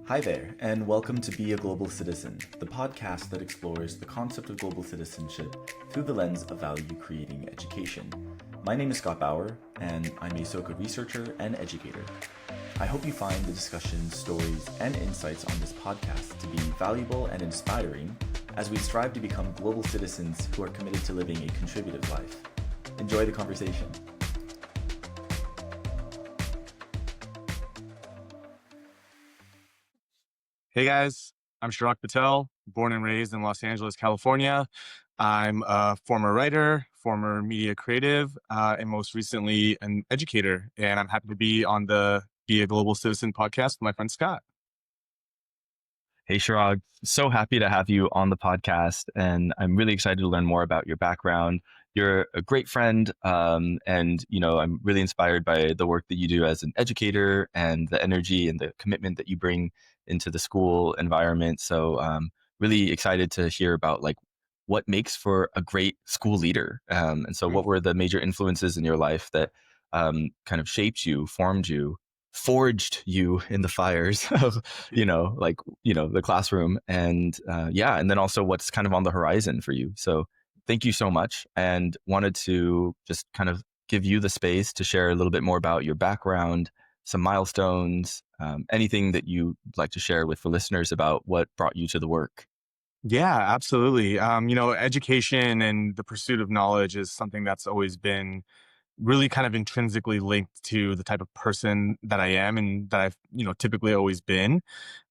Hi there, and welcome to Be a Global Citizen, the podcast that explores the concept of global citizenship through the lens of value-creating education. My name is Scott Bauer, and I'm a Soka researcher and educator. I hope you find the discussions, stories, and insights on this podcast to be valuable and inspiring as we strive to become global citizens who are committed to living a contributive life. Enjoy the conversation. Hey guys, I'm Chirag Patel, born and raised in Los Angeles, California. I'm a former writer, former media creative, and most recently an educator. And I'm happy to be on the Be a Global Citizen podcast with my friend Scott. Hey, Chirag. So happy to have you on the podcast. And I'm really excited to learn more about your background. You're a great friend. And I'm really inspired by the work that you do as an educator and the energy and the commitment that you bring into the school environment. So really excited to hear about what makes for a great school leader. And so what were the major influences in your life that kind of shaped you, formed you, forged you in the fires of the classroom, and and then also what's kind of on the horizon for you. So thank you so much, and wanted to just kind of give you the space to share a little bit more about your background, some milestones, anything that you'd like to share with the listeners about what brought you to the work. Yeah, absolutely. Education and the pursuit of knowledge is something that's always been really kind of intrinsically linked to the type of person that I am and that I've, typically always been.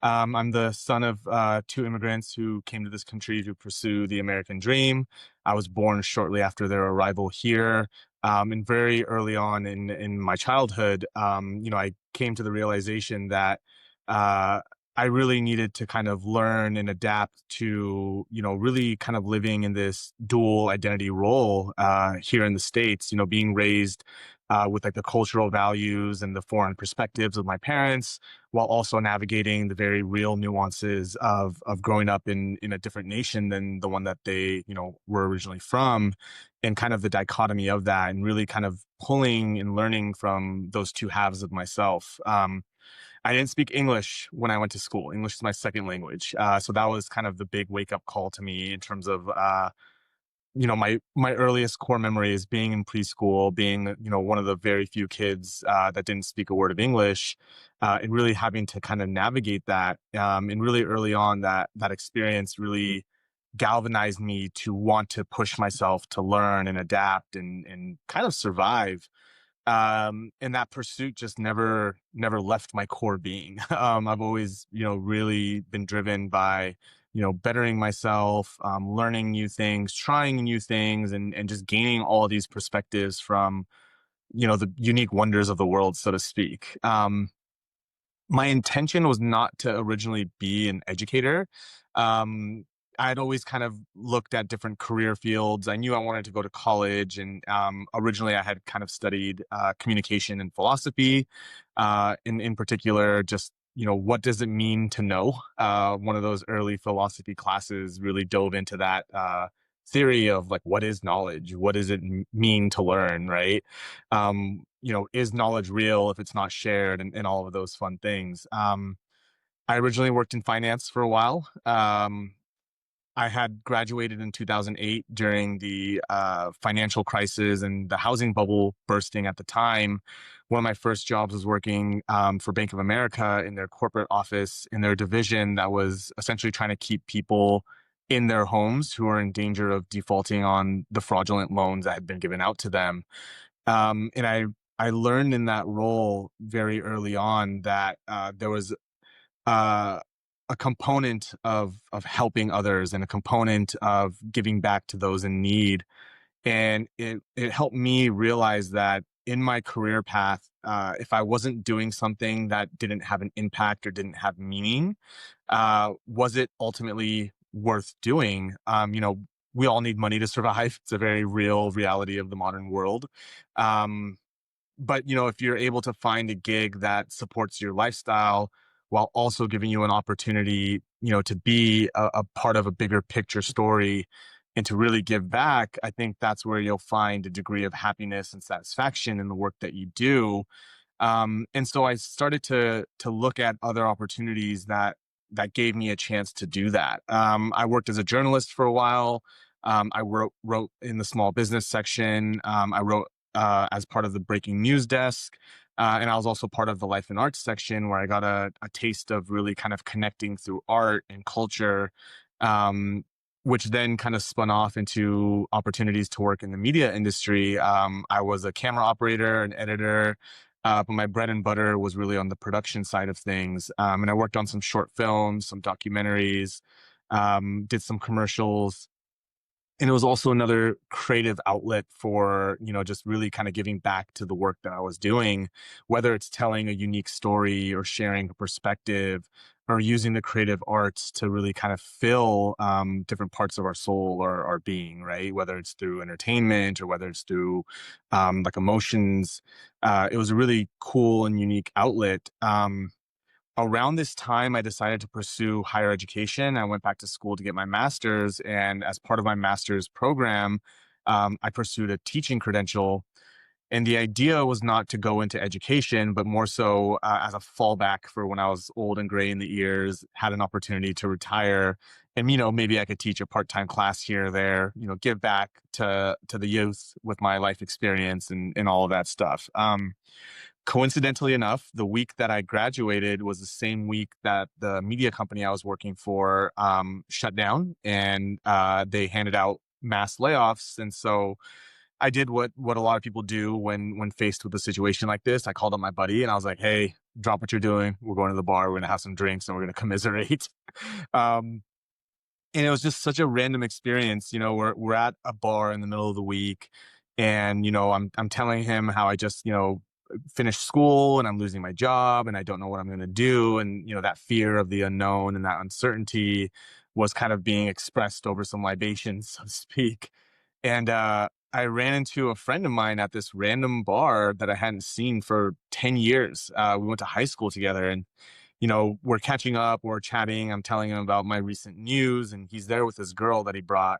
I'm the son of two immigrants who came to this country to pursue the American dream. I was born shortly after their arrival here. And very early on in my childhood, I came to the realization that uh, I really needed to kind of learn and adapt to, really kind of living in this dual identity role here in the States, being raised with like the cultural values and the foreign perspectives of my parents, while also navigating the very real nuances of growing up in a different nation than the one that they, were originally from, and kind of the dichotomy of that, and really kind of pulling and learning from those two halves of myself. I didn't speak English when I went to school. English is my second language. So that was kind of the big wake up call to me in terms of, my earliest core memory is being in preschool, being, one of the very few kids that didn't speak a word of English, and really having to kind of navigate that. And really early on, that experience really galvanized me to want to push myself to learn and adapt and kind of survive. And that pursuit just never left my core being. I've always, really been driven by, bettering myself, learning new things, trying new things, and just gaining all these perspectives from, the unique wonders of the world, so to speak. My intention was not to originally be an educator. I'd always kind of looked at different career fields. I knew I wanted to go to college, and originally I had kind of studied communication and philosophy. In particular, just what does it mean to know? One of those early philosophy classes really dove into that theory of like, what is knowledge? What does it mean to learn? Right? Is knowledge real if it's not shared, and all of those fun things. I originally worked in finance for a while. I had graduated in 2008 during the financial crisis and the housing bubble bursting at the time. One of my first jobs was working for Bank of America in their corporate office, in their division that was essentially trying to keep people in their homes who are in danger of defaulting on the fraudulent loans that had been given out to them. And I learned in that role very early on that there was uh, a component of helping others and a component of giving back to those in need. And it helped me realize that in my career path, if I wasn't doing something that didn't have an impact or didn't have meaning, was it ultimately worth doing? We all need money to survive. It's a very real reality of the modern world. Um, but if you're able to find a gig that supports your lifestyle while also giving you an opportunity, to be a part of a bigger picture story and to really give back, I think that's where you'll find a degree of happiness and satisfaction in the work that you do. And so I started to look at other opportunities that gave me a chance to do that. I worked as a journalist for a while. I wrote in the small business section. I wrote as part of the breaking news desk. And I was also part of the life and arts section, where I got a taste of really kind of connecting through art and culture, um, which then kind of spun off into opportunities to work in the media industry. I was a camera operator, an editor, but my bread and butter was really on the production side of things. And I worked on some short films, some documentaries, did some commercials. And it was also another creative outlet for, just really kind of giving back to the work that I was doing, whether it's telling a unique story or sharing a perspective or using the creative arts to really kind of fill different parts of our soul or our being, right? Whether it's through entertainment or whether it's through like emotions. It was a really cool and unique outlet. Around this time, I decided to pursue higher education. I went back to school to get my master's. And as part of my master's program, I pursued a teaching credential. And the idea was not to go into education, but more so as a fallback for when I was old and gray in the ears, had an opportunity to retire. And, maybe I could teach a part-time class here or there, give back to the youth with my life experience and all of that stuff. Coincidentally enough, the week that I graduated was the same week that the media company I was working for shut down, and they handed out mass layoffs. And so I did what a lot of people do when faced with a situation like this. I called up my buddy and I was like, "Hey, drop what you're doing. We're going to the bar. We're gonna have some drinks and we're gonna commiserate." um, and it was just such a random experience. We're at a bar in the middle of the week, and I'm telling him how I just finished school and I'm losing my job and I don't know what I'm going to do, and that fear of the unknown and that uncertainty was kind of being expressed over some libations, so to speak. And I ran into a friend of mine at this random bar that I hadn't seen for 10 years. We went to high school together, and we're catching up, we're chatting. I'm telling him about my recent news, and he's there with this girl that he brought.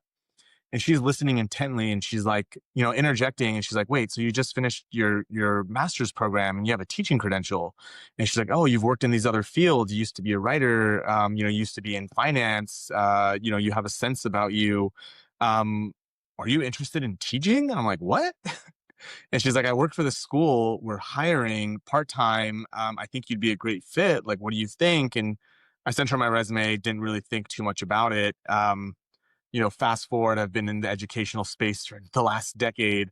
And she's listening intently, and she's like, interjecting. And she's like, "Wait, so you just finished your master's program and you have a teaching credential?" And she's like, "Oh, you've worked in these other fields. You used to be a writer, you used to be in finance, you have a sense about you. Um, are you interested in teaching?" And I'm like, "What?" And she's like, "I work for the school. We're hiring part-time. I think you'd be a great fit. Like, what do you think?" And I sent her my resume, didn't really think too much about it. Fast forward, I've been in the educational space for the last decade,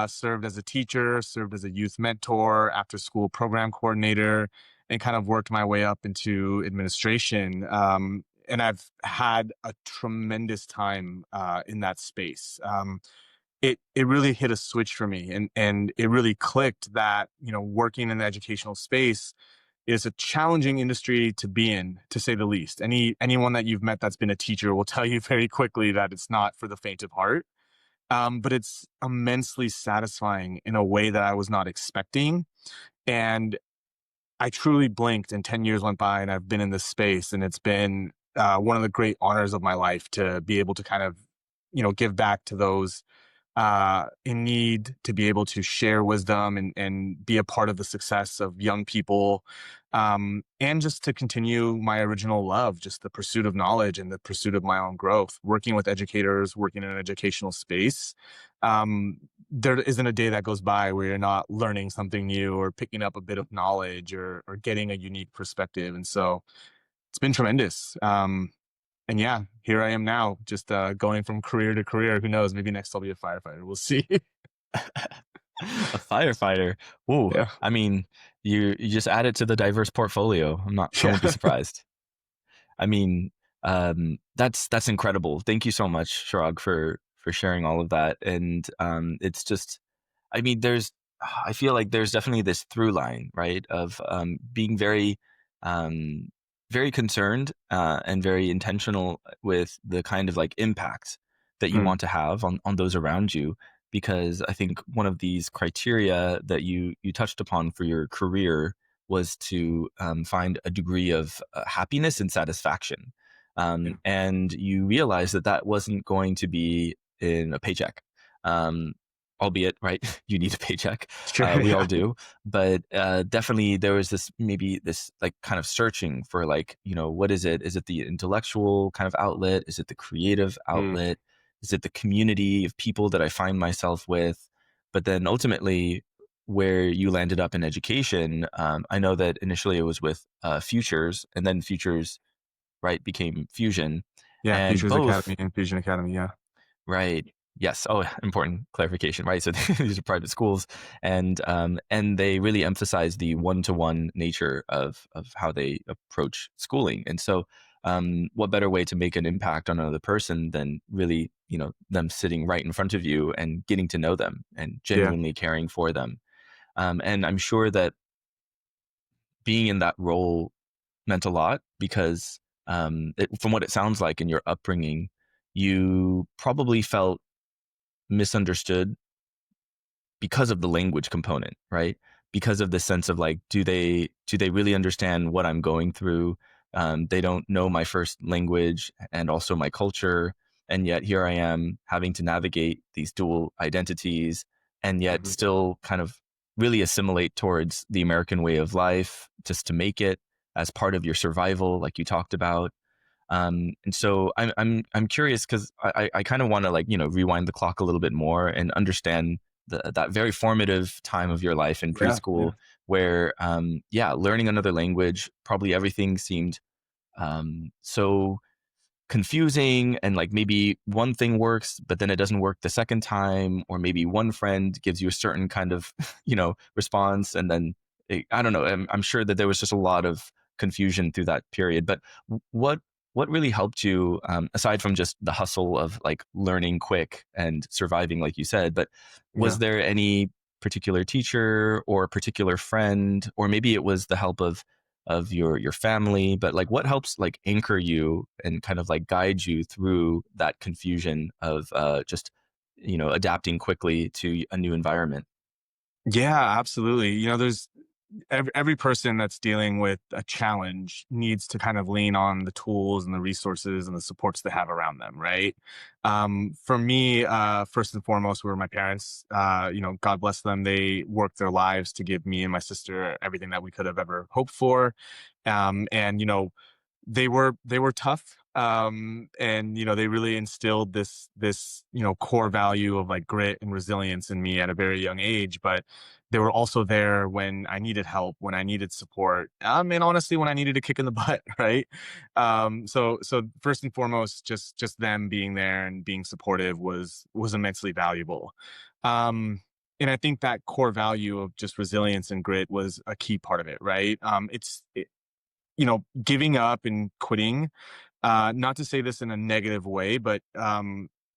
served as a teacher, served as a youth mentor, after school program coordinator, and kind of worked my way up into administration. And I've had a tremendous time in that space. It really hit a switch for me, and it really clicked that working in the educational space is a challenging industry to be in, to say the least. Anyone that you've met that's been a teacher will tell you very quickly that it's not for the faint of heart. But it's immensely satisfying in a way that I was not expecting. And I truly blinked and 10 years went by and I've been in this space, and it's been one of the great honors of my life to be able to kind of, give back to those in need, to be able to share wisdom and be a part of the success of young people, and just to continue my original love, just the pursuit of knowledge and the pursuit of my own growth, working with educators, working in an educational space. There isn't a day that goes by where you're not learning something new or picking up a bit of knowledge or getting a unique perspective. And so it's been tremendous. And yeah, here I am now, just going from career to career. Who knows? Maybe next I'll be a firefighter. We'll see. A firefighter. Ooh, Yeah. I mean, you just added to the diverse portfolio. I won't be Yeah. surprised. I mean, that's incredible. Thank you so much, Shirag, for sharing all of that. And it's just, I mean, I feel like there's definitely this through line, right, of being um, very concerned and very intentional with the kind of like impact that you Mm, want to have on those around you. Because I think one of these criteria that you touched upon for your career was to find a degree of happiness and satisfaction. yeah. And you realized that that wasn't going to be in a paycheck. Um, albeit, right, you need a paycheck. Sure. We all Yeah. do. But definitely there was this like kind of searching for like, what is it? Is it the intellectual kind of outlet? Is it the creative Mm, outlet? Is it the community of people that I find myself with? But then ultimately, where you landed up in education, I know that initially it was with Futures, and then Futures, right, became Fusion. yeah. And Futures both, Academy and Fusion Academy. Yeah. right. Yes. Oh, important clarification, right? So these are private schools, and they really emphasize the one-to-one nature of how they approach schooling. And so, what better way to make an impact on another person than really, them sitting right in front of you and getting to know them and Yeah. genuinely caring for them. And I'm sure that being in that role meant a lot because, from what it sounds like in your upbringing, you probably felt misunderstood because of the language component, right? Because of the sense of like, do they really understand what I'm going through? They don't know my first language and also my culture, and yet here I am having to navigate these dual identities, and yet Hmm. still kind of really assimilate towards the American way of life just to make it as part of your survival, like you talked about. And so I'm curious because I kind of want to like rewind the clock a little bit more and understand that very formative time of your life in Yeah. Yeah. preschool where yeah, learning another language, probably everything seemed so confusing, and like maybe one thing works but then it doesn't work the second time, or maybe one friend gives you a certain kind of response, and then I don't know, I'm sure that there was just a lot of confusion through that period. But what what really helped you, aside from just the hustle of like learning quick and surviving like you said, but was Yeah. there any particular teacher or particular friend, or maybe it was the help of your family, but like what helps like anchor you and kind of like guide you through that confusion of just adapting quickly to a new environment? Yeah, absolutely. There's every person that's dealing with a challenge needs to kind of lean on the tools and the resources and the supports they have around them, right? For me, first and foremost, were my parents. God bless them. They worked their lives to give me and my sister everything that we could have ever hoped for. And they were tough, and they really instilled this core value of like grit and resilience in me at a very young age. But they were also there when I needed help, when I needed support, and honestly when I needed a kick in the butt, right? So first and foremost, just them being there and being supportive was immensely valuable. And I think that core value of just resilience and grit was a key part of it, right? Giving up and quitting, not to say this in a negative way, but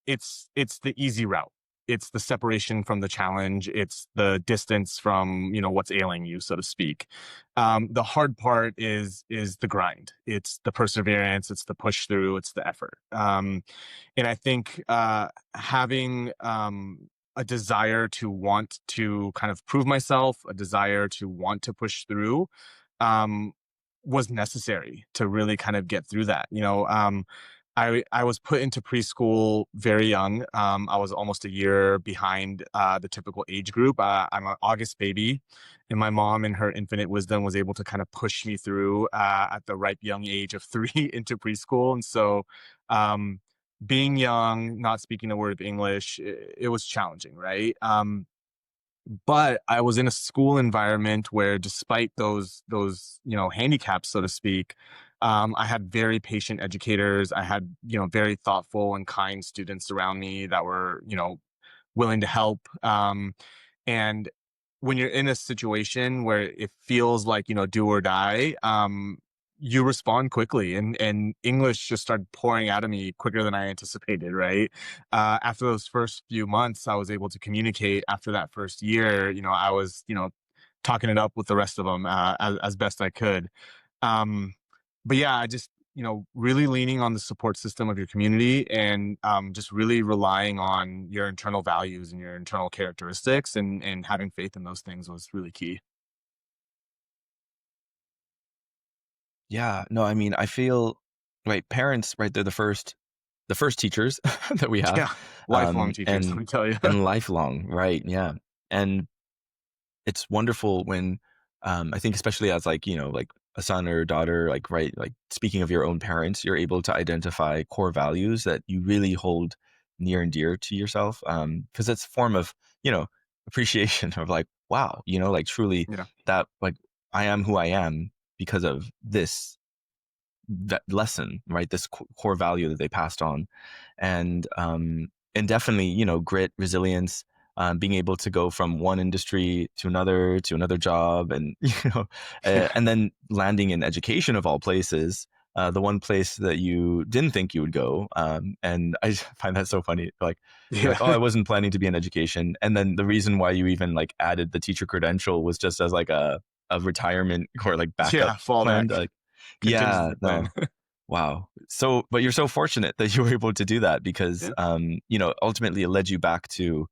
it's the easy route. It's the separation from the challenge. It's the distance from what's ailing you, so to speak. The hard part is the grind. It's the perseverance. It's the push through. It's the effort. And I think having a desire to want to kind of prove myself, a desire to want to push through, um, was necessary to really kind of get through that. I was put into preschool very young. I was almost a year behind the typical age group. I'm an August baby, and my mom, in her infinite wisdom, was able to kind of push me through at the ripe young age of 3 into preschool. And so, um, being young, not speaking a word of English, it was challenging, right? But I was in a school environment where, despite those handicaps, so to speak, I had very patient educators. I had very thoughtful and kind students around me that were willing to help. And when you're in a situation where it feels like do or die, you respond quickly, and English just started pouring out of me quicker than I anticipated. Right, after those first few months, I was able to communicate. After that first year, I was talking it up with the rest of them as best I could. Um, but yeah, I just really leaning on the support system of your community, and just really relying on your internal values and your internal characteristics, and having faith in those things was really key. Yeah, no, I mean, I feel, right, parents, right, they're the first teachers that we have. Yeah. Lifelong teachers, let and me tell you. lifelong, right? Yeah. And it's wonderful when I think especially as like, like a son or a daughter, like, right, like speaking of your own parents, you're able to identify core values that you really hold near and dear to yourself. Because it's a form of, appreciation of like, wow, like truly Yeah. that like I am who I am because of this that lesson, right? This core value that they passed on, and definitely, grit, resilience, being able to go from one industry to another job, and and then landing in education of all places. The one place that you didn't think you would go, and I find that so funny. Like you're like, oh, I Yeah. wasn't planning to be in education, and then the reason why you even like added the teacher credential was just as like a retirement or like backup Yeah. plan. Fallback. Like, yeah, Contingency plan. no. Wow. So, but you're so fortunate that you were able to do that because, Yeah. ultimately it led you back to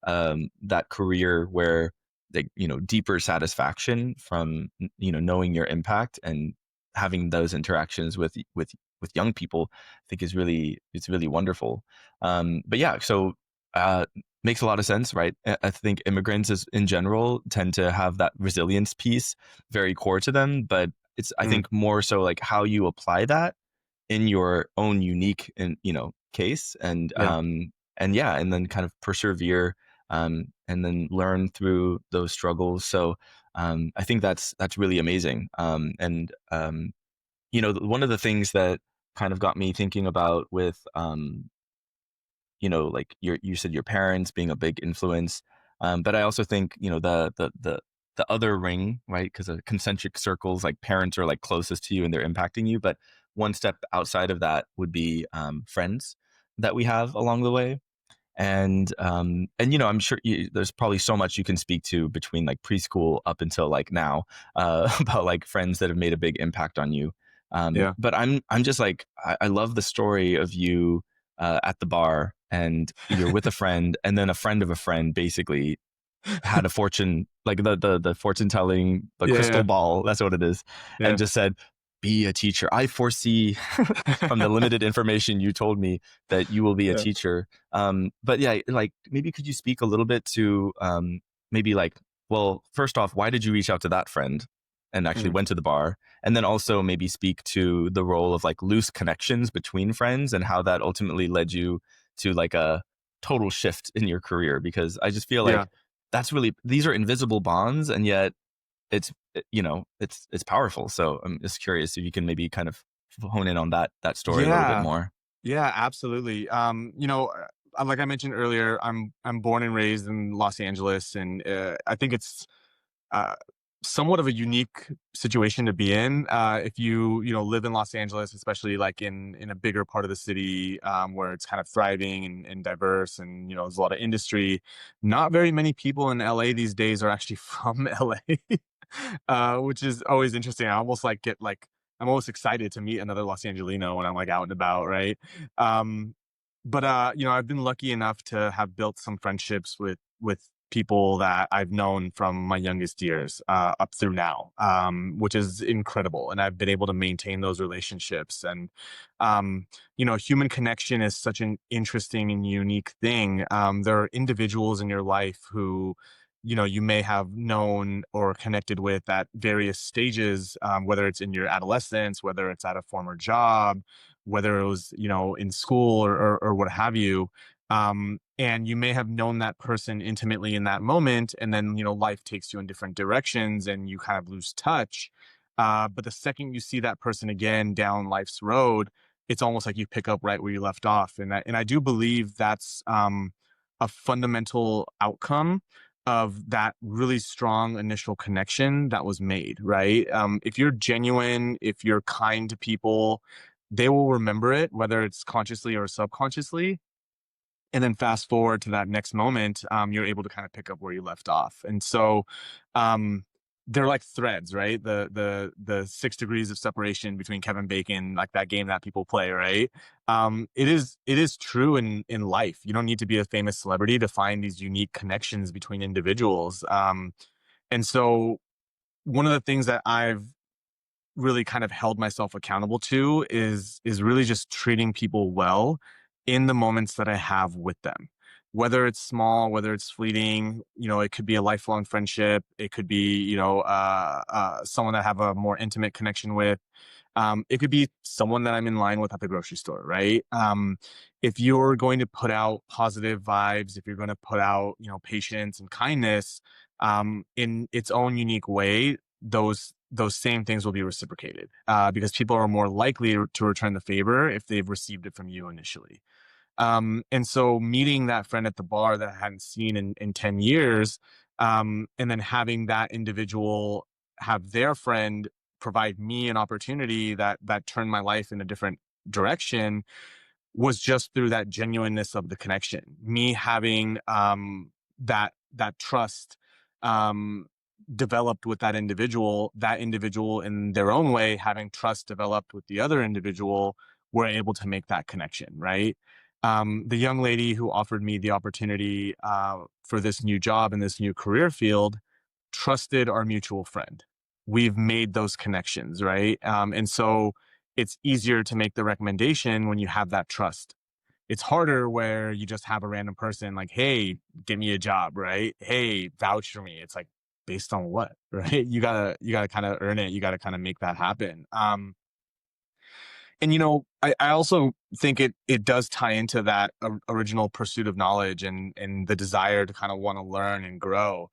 that career where, like, deeper satisfaction from, knowing your impact and having those interactions with young people, I think it's really wonderful. But yeah, so uh, makes a lot of sense, right? I think immigrants in general tend to have that resilience piece very core to them, but it's, I Mm. think, more so like how you apply that in your own unique and case, Yeah. and yeah, and then kind of persevere, and then learn through those struggles. So I think that's really amazing. And one of the things that kind of got me thinking about with like you said your parents being a big influence, but I also think the other ring, right? Because of concentric circles, like parents are like closest to you and they're impacting you, but one step outside of that would be friends that we have along the way. And I'm sure there's probably so much you can speak to between like preschool up until like now, about like friends that have made a big impact on you. Yeah. But I'm just like I love the story of you at the bar, and you're with a friend, and then a friend of a friend basically had a fortune, like the fortune telling, the crystal Yeah. ball, that's what it is, and Yeah. just said, be a teacher. I foresee from the limited information you told me that you will be a Yeah. teacher. But yeah, like maybe could you speak a little bit to maybe like, well, first off, why did you reach out to that friend and actually Mm. went to the bar? And then also maybe speak to the role of like loose connections between friends and how that ultimately led you to like a total shift in your career. Because I just feel Yeah. like that's really, these are invisible bonds, and yet it's it's powerful. So I'm just curious if you can maybe kind of hone in on that story a little bit Yeah. more. Yeah, absolutely. Like I mentioned earlier, I'm born and raised in Los Angeles, and I think it's uh, somewhat of a unique situation to be in. If you live in Los Angeles, especially like in a bigger part of the city, where it's kind of thriving and diverse, and there's a lot of industry. Not very many people in LA these days are actually from LA, which is always interesting. I almost like get like I'm almost excited to meet another Los Angelino when I'm like out and about, right? Um, but I've been lucky enough to have built some friendships with people that I've known from my youngest years up through now, which is incredible. And I've been able to maintain those relationships. And human connection is such an interesting and unique thing. There are individuals in your life who you may have known or connected with at various stages, whether it's in your adolescence, whether it's at a former job, whether it was in school or what have you. And you may have known that person intimately in that moment, and then life takes you in different directions and you kind of lose touch. But the second you see that person again down life's road, it's almost like you pick up right where you left off. And I do believe that's a fundamental outcome of that really strong initial connection that was made, right? If you're genuine, if you're kind to people, they will remember it, whether it's consciously or subconsciously. And then fast forward to that next moment, you're able to kind of pick up where you left off. And so, um, they're like threads, right? The 6 degrees of separation between Kevin Bacon, like that game that people play, right? It is true in life. You don't need to be a famous celebrity to find these unique connections between individuals. And so, one of the things that I've really kind of held myself accountable to is really just treating people well in the moments that I have with them. Whether it's small, whether it's fleeting, it could be a lifelong friendship. It could be, someone that I have a more intimate connection with. It could be someone that I'm in line with at the grocery store, right? If you're going to put out positive vibes, if you're going to put out, patience and kindness, in its own unique way, those same things will be reciprocated, because people are more likely to return the favor if they've received it from you initially. And so meeting that friend at the bar that I hadn't seen in 10 years, and then having that individual have their friend provide me an opportunity that turned my life in a different direction, was just through that genuineness of the connection. Me having that trust um, developed with that individual in their own way having trust developed with the other individual, were able to make that connection, right? The young lady who offered me the opportunity for this new job in this new career field trusted our mutual friend. We've made those connections, right? And so it's easier to make the recommendation when you have that trust. It's harder where you just have a random person like, hey, give me a job, right? Hey, vouch for me. It's like, based on what, right? You gotta kind of earn it. You gotta kind of make that happen. And I also think it does tie into that original pursuit of knowledge and the desire to kind of want to learn and grow.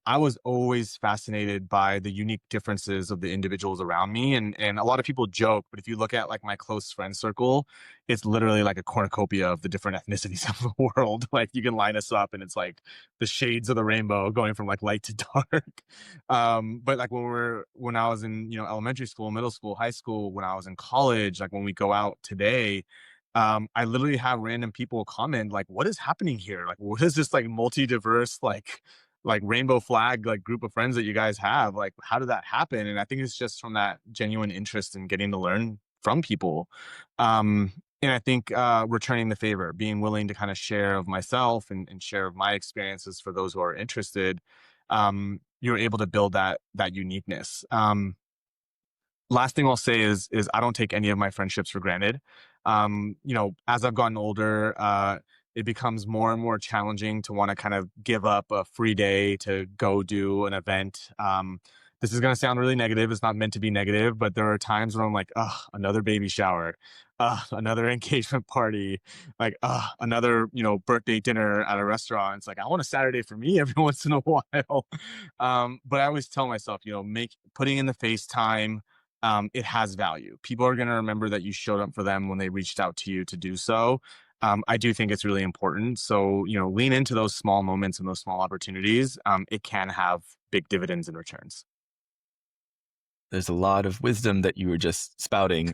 I was always fascinated by the unique differences of the individuals around me, and a lot of people joke, but if you look at like my close friend circle, it's literally like a cornucopia of the different ethnicities of the world. Like you can line us up, and it's like the shades of the rainbow going from like light to dark. But like when I was in, elementary school, middle school, high school, when I was in college, like when we go out today, I literally have random people comment like, what is happening here? Like, what is this like multi-diverse, like rainbow flag, like group of friends that you guys have? Like, how did that happen? And I think it's just from that genuine interest in getting to learn from people. And I think returning the favor, being willing to kind of share of myself and share of my experiences for those who are interested, you're able to build that uniqueness. Last thing I'll say is I don't take any of my friendships for granted. As I've gotten older, it becomes more and more challenging to want to kind of give up a free day to go do an event. This is going to sound really negative. It's not meant to be negative, but there are times when I'm like, oh, another baby shower, another engagement party, like, another, birthday dinner at a restaurant. It's like, I want a Saturday for me every once in a while. But I always tell myself, putting in the face time, it has value. People are going to remember that you showed up for them when they reached out to you to do so. I do think it's really important. So, lean into those small moments and those small opportunities. It can have big dividends and returns. There's a lot of wisdom that you were just spouting.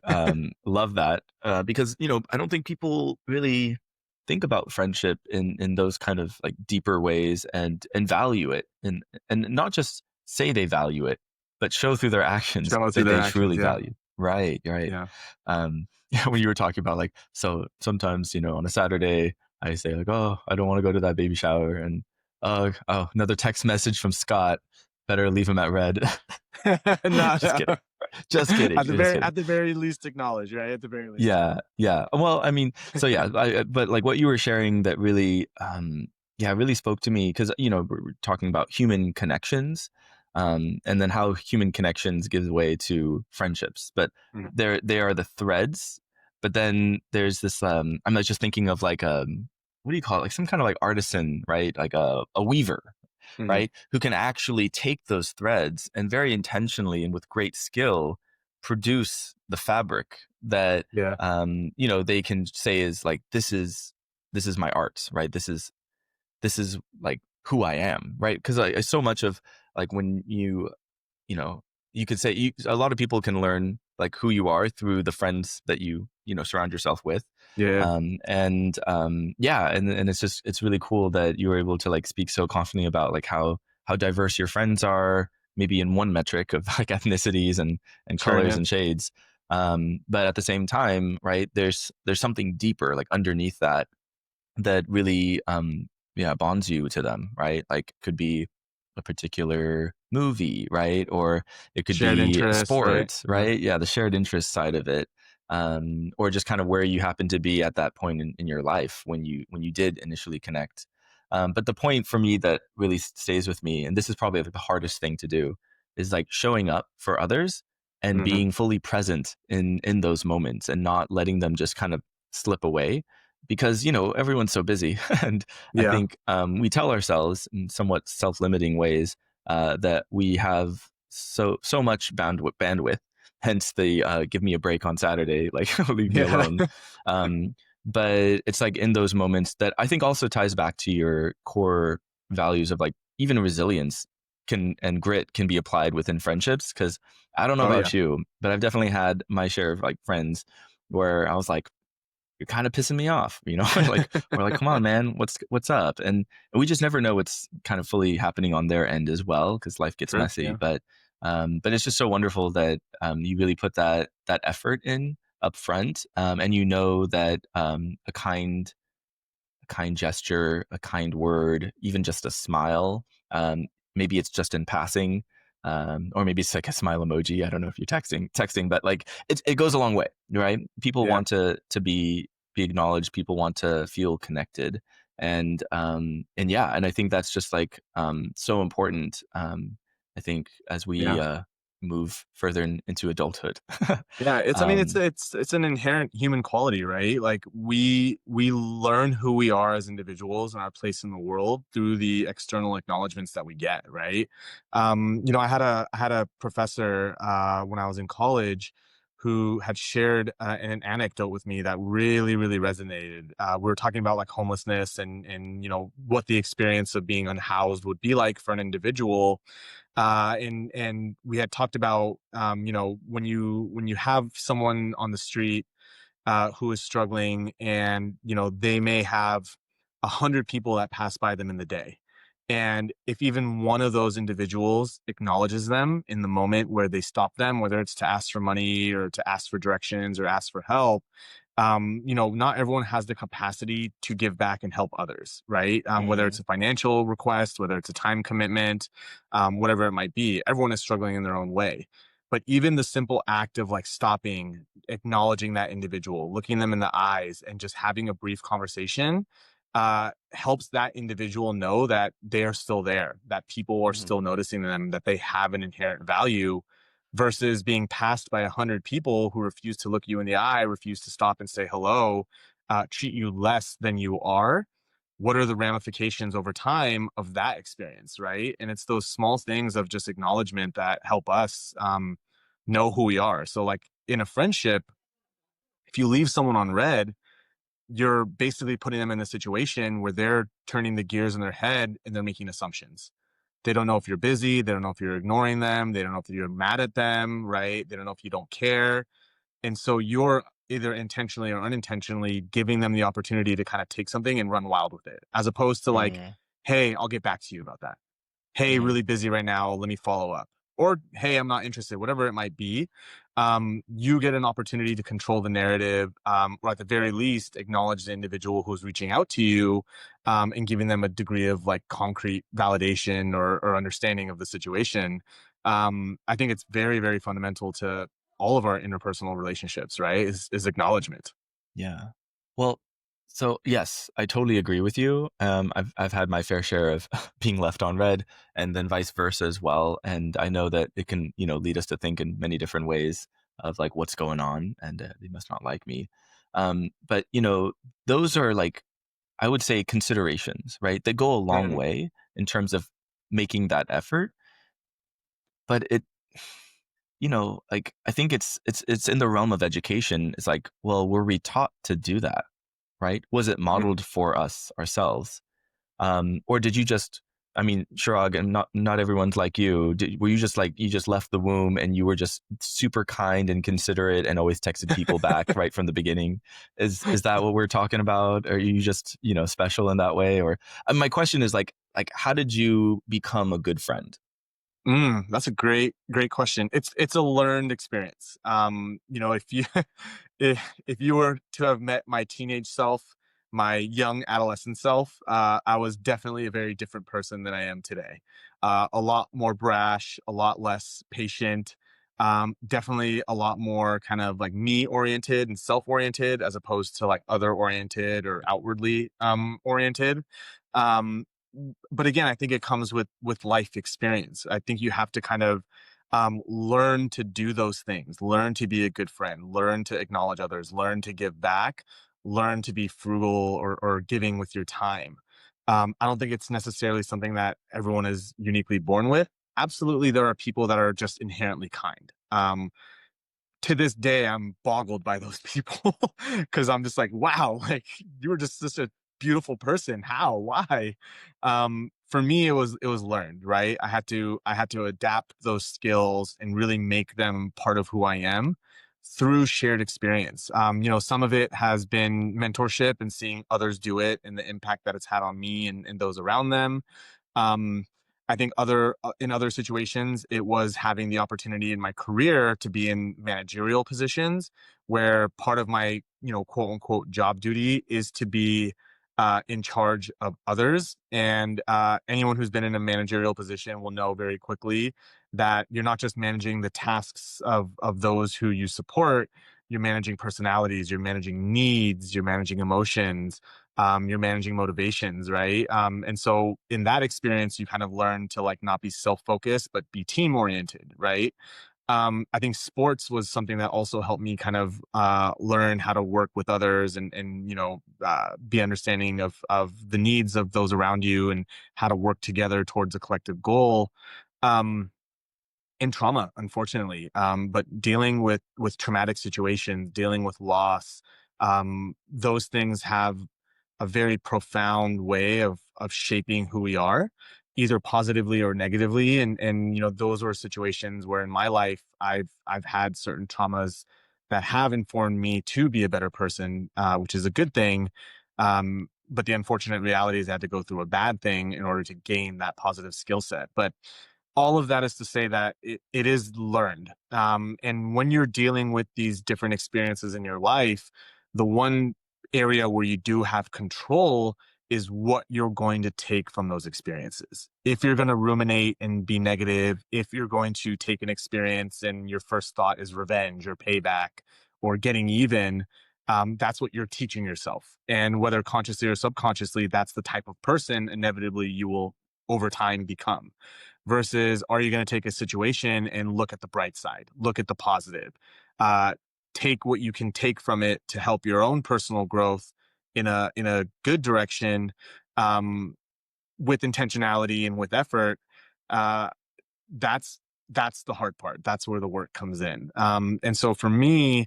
Love that. Because, I don't think people really think about friendship in those kind of like deeper ways and value it and not just say they value it, but show through their actions Show through that their they actions, truly yeah. value. Right. Yeah. Yeah, when you were talking about like, so sometimes, on a Saturday, I say like, oh, I don't want to go to that baby shower. And another text message from Scott. Better leave him at red. No, Just kidding. Just kidding. At the very least, acknowledge, right? At the very least. Yeah. Well, I mean, so yeah, but like what you were sharing that really, really spoke to me because, we're talking about human connections, and then how human connections gives way to friendships, but they are the threads. But then there's this, I'm just thinking of like, what do you call it? Like some kind of like artisan, right? Like a weaver, right? Who can actually take those threads and very intentionally and with great skill produce the fabric that, they can say is like, this is my art, right? This is like who I am, right? Because so much of like when you could say a lot of people can learn like who you are through the friends that you surround yourself with. And it's really cool that you were able to like speak so confidently about like how diverse your friends are, maybe in one metric of like ethnicities and colors and shades. But at the same time, right, there's something deeper like underneath that really bonds you to them, right? Like could be a particular movie, right? Or it could shared be interest, sports, right? Yeah. The shared interest side of it. or just kind of where you happen to be at that point in your life when you did initially connect. But the point for me that really stays with me, and this is probably like the hardest thing to do, is like showing up for others and Hmm. being fully present in those moments and not letting them just kind of slip away, because everyone's so busy. And I Yeah. think we tell ourselves in somewhat self-limiting ways that we have so much bandwidth, hence the give me a break on Saturday, like leave me Yeah. alone. um, but it's like in those moments that I think also ties back to your core values of like even resilience can and grit can be applied within friendships. Because I don't know Oh yeah. about you, but I've definitely had my share of like friends where I was like, you're kind of pissing me off, like, we're like, come on, man, what's up? And we just never know what's kind of fully happening on their end as well, because life gets True. messy. Yeah. But it's just so wonderful that you really put that effort in up front, and that a kind gesture, a kind word, even just a smile. Maybe it's just in passing, or maybe it's like a smile emoji. I don't know if you're texting, but like it goes a long way, right? People Yeah. want to be acknowledged. People want to feel connected, and yeah, and I think that's just like so important. I think as we Yeah. move further into adulthood. Yeah, I mean, um, it's an inherent human quality, right? Like we learn who we are as individuals and our place in the world through the external acknowledgments that we get, right? I had a professor when I was in college who had shared an anecdote with me that really, really resonated. We were talking about like homelessness and what the experience of being unhoused would be like for an individual, and we had talked about when you have someone on the street who is struggling, and they may have 100 people that pass by them in the day, and if even one of those individuals acknowledges them in the moment where they stop them, whether it's to ask for money or to ask for directions or ask for help, not everyone has the capacity to give back and help others, right? Whether it's mhm, a financial request, whether it's a time commitment, whatever it might be, everyone is struggling in their own way. But even the simple act of like stopping, acknowledging that individual, looking them in the eyes, and just having a brief conversation helps that individual know that they are still there, that people are mhm, still noticing them, that they have an inherent value, versus being passed by 100 people who refuse to look you in the eye, refuse to stop and say hello, treat you less than you are. What are the ramifications over time of that experience, right? And it's those small things of just acknowledgement that help us know who we are. So, like in a friendship, if you leave someone on red, you're basically putting them in a situation where they're turning the gears in their head and they're making assumptions. They don't know if you're busy. They don't know if you're ignoring them. They don't know if you're mad at them, right? They don't know if you don't care. And so you're either intentionally or unintentionally giving them the opportunity to kind of take something and run wild with it, as opposed to like, mhm, hey, I'll get back to you about that. Hey, mhm. really busy right now, let me follow up. Or hey, I'm not interested, whatever it might be. You get an opportunity to control the narrative, or at the very least acknowledge the individual who's reaching out to you, and giving them a degree of like concrete validation or understanding of the situation. I think it's very, very fundamental to all of our interpersonal relationships, right? Is acknowledgement. Yeah. Well, so yes, I totally agree with you. I've had my fair share of being left on red, and then vice versa as well. And I know that it can, lead us to think in many different ways of like what's going on, and they must not like me. But those are like, I would say, considerations, right? They go a long Mm, way in terms of making that effort. But like I think it's in the realm of education. It's like, well, were we taught to do that? Right? Was it mm. modeled for us ourselves? Or did you just, I mean, Chirag, and not everyone's like you. Were you just like, you just left the womb and you were just super kind and considerate and always texted people back right from the beginning? Is that what we're talking about? Are you just, special in that way? Or my question is like, how did you become a good friend? That's a great, great question. It's a learned experience. If you if you were to have met my teenage self, my young adolescent self, I was definitely a very different person than I am today. A lot more brash, a lot less patient, Definitely a lot more kind of like me oriented and self oriented as opposed to like other oriented or outwardly oriented. Um, but again, I think it comes with life experience. I think you have to kind of learn to do those things, learn to be a good friend, learn to acknowledge others, learn to give back, learn to be frugal or giving with your time. I don't think it's necessarily something that everyone is uniquely born with. Absolutely, there are people that are just inherently kind. To this day, I'm boggled by those people because I'm just like, wow, like you were just such a beautiful person. How? Why? For me, it was learned, right? I had to adapt those skills and really make them part of who I am through shared experience. Some of it has been mentorship and seeing others do it and the impact that it's had on me and those around them. um, I think in other situations, it was having the opportunity in my career to be in managerial positions where part of my, quote unquote job duty is to be in charge of others. And anyone who's been in a managerial position will know very quickly that you're not just managing the tasks of those who you support. You're managing personalities, you're managing needs, you're managing emotions, you're managing motivations, right? And so in that experience, you kind of learn to like not be self-focused, but be team oriented, right? I think sports was something that also helped me kind of learn how to work with others and be understanding of the needs of those around you and how to work together towards a collective goal. Um, in trauma, unfortunately, but dealing with traumatic situations, dealing with loss, those things have a very profound way of shaping who we are, either positively or negatively. And those were situations where in my life I've had certain traumas that have informed me to be a better person, which is a good thing. But the unfortunate reality is I had to go through a bad thing in order to gain that positive skill set. But all of that is to say that it is learned. And when you're dealing with these different experiences in your life, the one area where you do have control is what you're going to take from those experiences. If you're going to ruminate and be negative, if you're going to take an experience and your first thought is revenge or payback or getting even, that's what you're teaching yourself. And whether consciously or subconsciously, that's the type of person inevitably you will over time become. Versus, are you going to take a situation and look at the bright side, look at the positive, uh, take what you can take from it to help your own personal growth in a good direction, um, with intentionality and with effort. Uh, that's that's the hard part. That's where the work comes in. And so for me,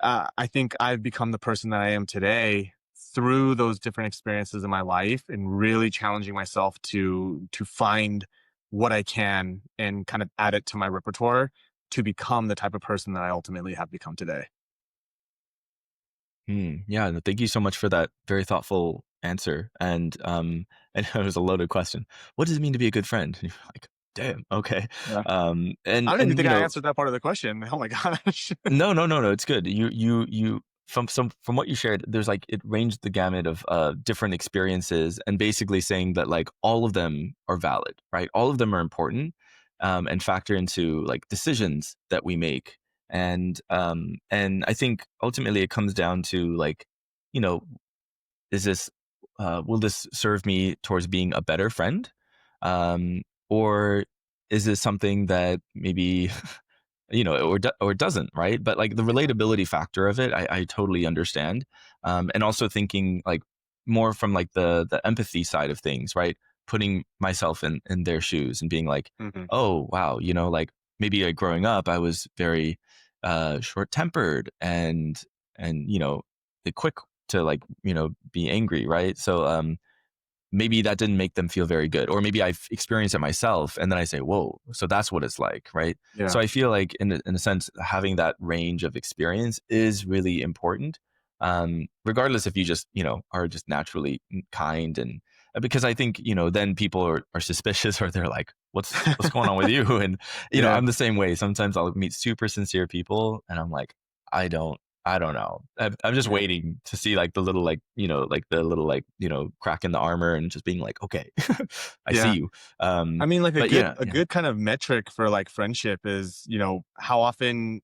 I think I've become the person that I am today through those different experiences in my life and really challenging myself to find what I can and kind of add it to my repertoire to become the type of person that I ultimately have become today. Yeah, no, thank you so much for that very thoughtful answer. And I know it was a loaded question. What does it mean to be a good friend? And you're like, damn, okay. Yeah. I And don't even and think I answered that part of the question. Oh my gosh. no, no, no, no. It's good. You from what you shared, there's like it ranged the gamut of different experiences, and basically saying that like all of them are valid, right? All of them are important, and factor into like decisions that we make, and I think ultimately it comes down to like, you know, is this will this serve me towards being a better friend, or is this something that maybe or it doesn't, right? But like the relatability factor of it, I totally understand. And also thinking like more from like the empathy side of things, right? Putting myself in their shoes and being like, Hmm. oh wow, like maybe like growing up, I was very short tempered and quick to like be angry, right? So maybe that didn't make them feel very good, or maybe I've experienced it myself and then I say, whoa, so that's what it's like, right? Yeah. So I feel like in a sense, having that range of experience is really important, regardless if you just are just naturally kind. And because I think then people are suspicious, or they're like, what's going on with you? And Yeah. I'm the same way. Sometimes I'll meet super sincere people and I'm like, I don't I don't know. I'm just Yeah. waiting to see like the little like, like the little like, crack in the armor and just being like, okay, I see Yeah. you. I mean, like But yeah, a yeah. good kind of metric for like friendship is, how often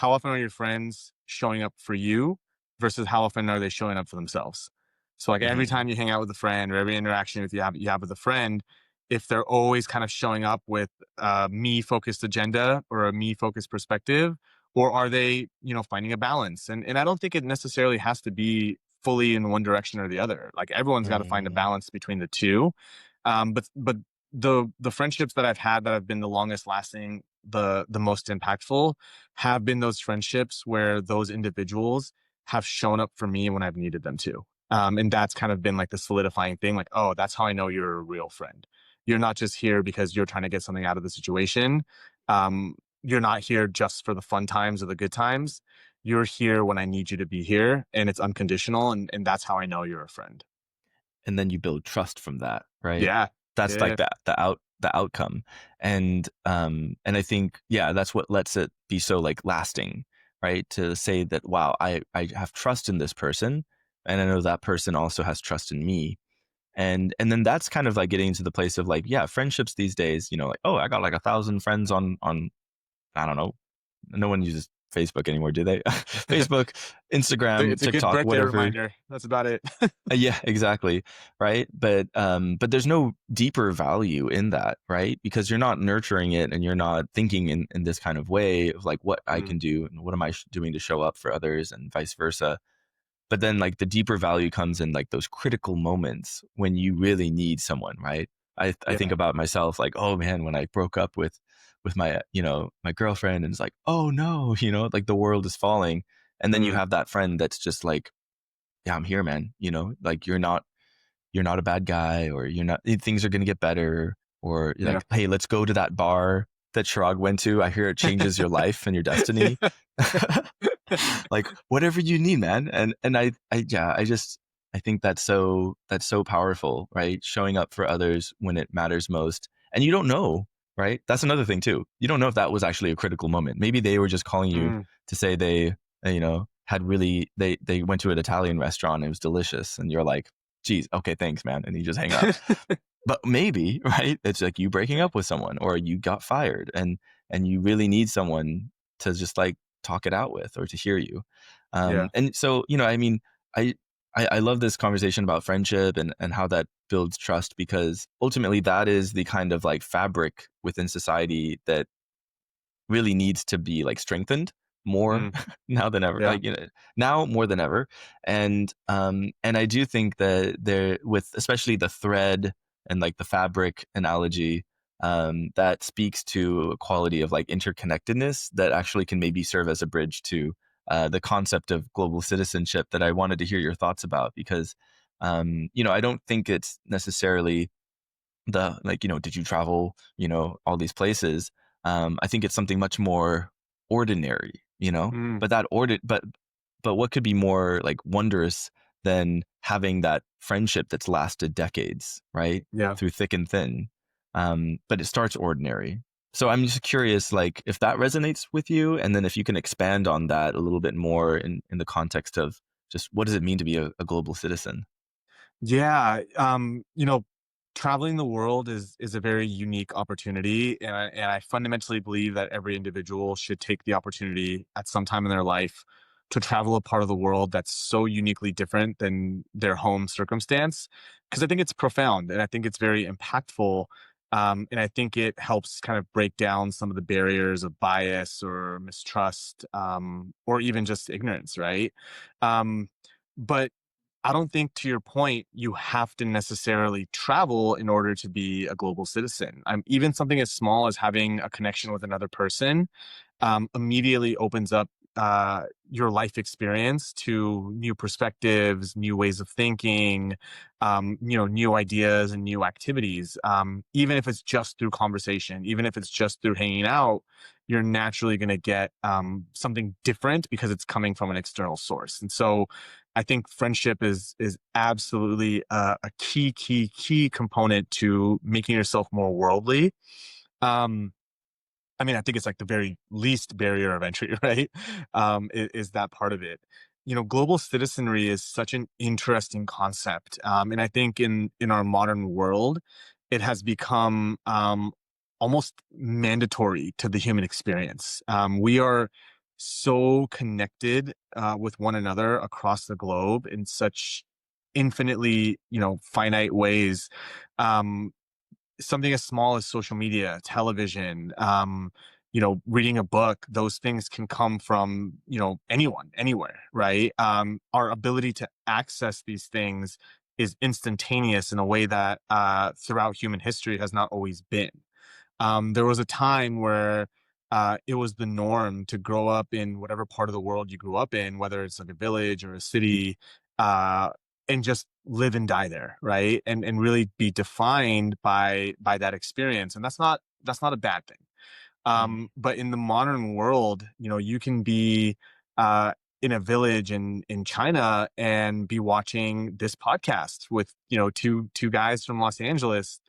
are your friends showing up for you versus how often are they showing up for themselves? So like every Mhm. time you hang out with a friend or every interaction you have with a friend, if they're always kind of showing up with a me focused agenda or a me focused perspective, or are they, finding a balance? And I don't think it necessarily has to be fully in one direction or the other. Like everyone's got to find a Mm. balance between the two. But the friendships that I've had that have been the longest lasting, the most impactful, have been those friendships where those individuals have shown up for me when I've needed them to. And that's kind of been like the solidifying thing. Like, oh, that's how I know you're a real friend. You're not just here because you're trying to get something out of the situation. You're not here just for the fun times or the good times. You're here when I need you to be here, and it's unconditional. And that's how I know you're a friend. And then you build trust from that, right? Yeah. That's Yeah. like the outcome. And I think, yeah, that's what lets it be so like lasting, right? To say that, wow, I have trust in this person, and I know that person also has trust in me. And then that's kind of like getting to the place of like, yeah, friendships these days, like, oh, I got like 1,000 friends on I don't know. No one uses Facebook anymore, do they? Facebook, Instagram, It's a good TikTok, birthday whatever. reminder. That's about it. Yeah, exactly. Right. But there's no deeper value in that, right? Because you're not nurturing it and you're not thinking in this kind of way of like what I Mm, can do and what am I doing to show up for others and vice versa. But then like the deeper value comes in like those critical moments when you really need someone, right? I think yeah. about myself like, oh man, when I broke up with my, my girlfriend, and it's like, oh no, like the world is falling. And then you Mm, have that friend that's just like, yeah, I'm here, man. Like you're not a bad guy, or you're not, things are going to get better, or you're yeah. like, hey, let's go to that bar that Chirag went to. I hear it changes your life and your destiny. Like whatever you need, man. And yeah, I think that's so powerful, right? Showing up for others when it matters most. And you don't know, right? That's another thing too. You don't know if that was actually a critical moment. Maybe they were just calling you Mm. to say they, had really, they went to an Italian restaurant and it was delicious. And you're like, geez, okay, thanks, man. And you just hang up. But maybe, right? It's like you breaking up with someone, or you got fired, and you really need someone to just like talk it out with, or to hear you. Yeah. And so, I mean, I, I love this conversation about friendship and how that builds trust, because ultimately that is the kind of like fabric within society that really needs to be like strengthened more Mm, now than ever, yeah. like, now more than ever. And I do think that there, with especially the thread and like the fabric analogy, that speaks to a quality of like interconnectedness that actually can maybe serve as a bridge to the concept of global citizenship that I wanted to hear your thoughts about. Because I don't think it's necessarily the like, did you travel, all these places. I think it's something much more ordinary, Mm, but but what could be more like wondrous than having that friendship that's lasted decades, right, yeah. through thick and thin. But it starts ordinary. So I'm just curious, like, if that resonates with you, and then if you can expand on that a little bit more in the context of just what does it mean to be a global citizen. Yeah. Traveling the world is a very unique opportunity, and I fundamentally believe that every individual should take the opportunity at some time in their life to travel a part of the world that's so uniquely different than their home circumstance, because I think it's profound and I think it's very impactful. And I think it helps kind of break down some of the barriers of bias or mistrust, or even just ignorance, right? Um, but I don't think, to your point, you have to necessarily travel in order to be a global citizen. Even something as small as having a connection with another person immediately opens up your life experience to new perspectives, new ways of thinking, new ideas and new activities. Even if it's just through conversation, even if it's just through hanging out, you're naturally going to get something different because it's coming from an external source. And so, I think friendship is absolutely a key component to making yourself more worldly. Um, I mean, I think it's like the very least barrier of entry, right? Is that part of it. Global citizenry is such an interesting concept. And I think in our modern world, it has become almost mandatory to the human experience. We are so connected with one another across the globe in such infinitely, finite ways. Um, Something as small as social media, television, reading a book, those things can come from, anyone, anywhere, right? Our ability to access these things is instantaneous in a way that throughout human history has not always been. There was a time where it was the norm to grow up in whatever part of the world you grew up in, whether it's like a village or a city, uh, and just live and die there, right? And really be defined by that experience. And that's not a bad thing. Mm. But in the modern world, you can be uh, in a village in China and be watching this podcast with two guys from Los Angeles,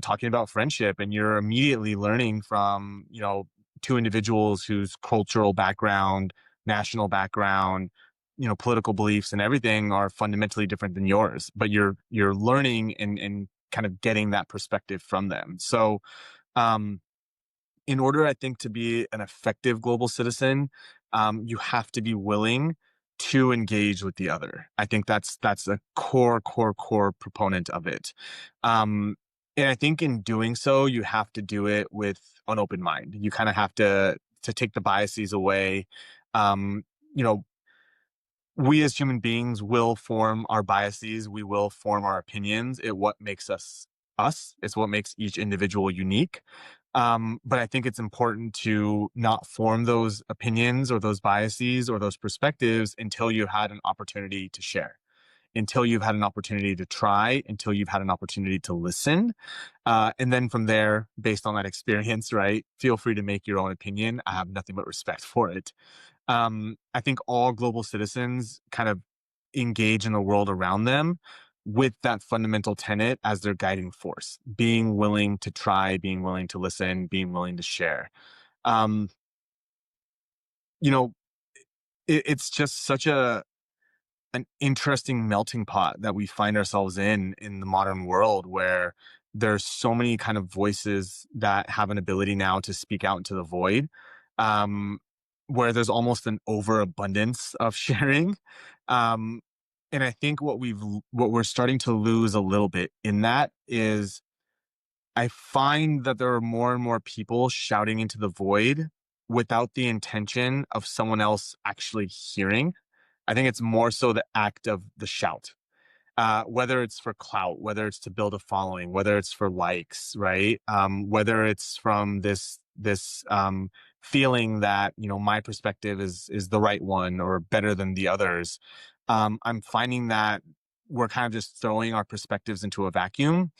talking about friendship, and you're immediately learning from two individuals whose cultural background, national background, political beliefs, and everything are fundamentally different than yours. But you're learning and kind of getting that perspective from them. So. Um, in order, I think, to be an effective global citizen, you have to be willing to engage with the other. I think that's a core proponent of it. And I think in doing so, you have to do it with an open mind. You kind of have to take the biases away. Um, you know, we as human beings will form our biases. We will form our opinions. What makes us us. It's what makes each individual unique. But I think it's important to not form those opinions or those biases or those perspectives until you had an opportunity to share, until you've had an opportunity to try, until you've had an opportunity to listen. And then from there, based on that experience, right, feel free to make your own opinion. I have nothing but respect for it. I think all global citizens kind of engage in the world around them with that fundamental tenet as their guiding force, being willing to try, being willing to listen, being willing to share. Um, you know, it's just such an interesting melting pot that we find ourselves in the modern world, where there's so many kind of voices that have an ability now to speak out into the void, um, where there's almost an overabundance of sharing. um, and I think what we're starting to lose a little bit in that is, I find that there are more and more people shouting into the void without the intention of someone else actually hearing. I think it's more so the act of the shout, whether it's for clout, whether it's to build a following, whether it's for likes, right? Whether it's from this feeling that my perspective is the right one or better than the others. I'm finding that we're kind of just throwing our perspectives into a vacuum,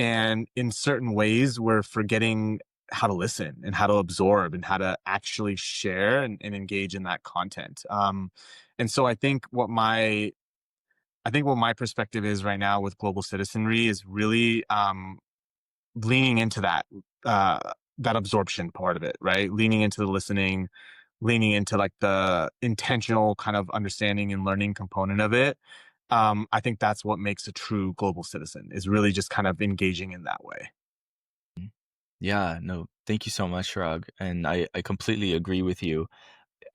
and in certain ways, we're forgetting how to listen and how to absorb and how to actually share and engage in that content. And so I think what my perspective is right now with global citizenry is really leaning into uh, that absorption part of it, right? Leaning into the listening, leaning into like the intentional kind of understanding and learning component of it. I think that's what makes a true global citizen, is really just kind of engaging in that way. Yeah, no, thank you so much, Shrug. And I completely agree with you.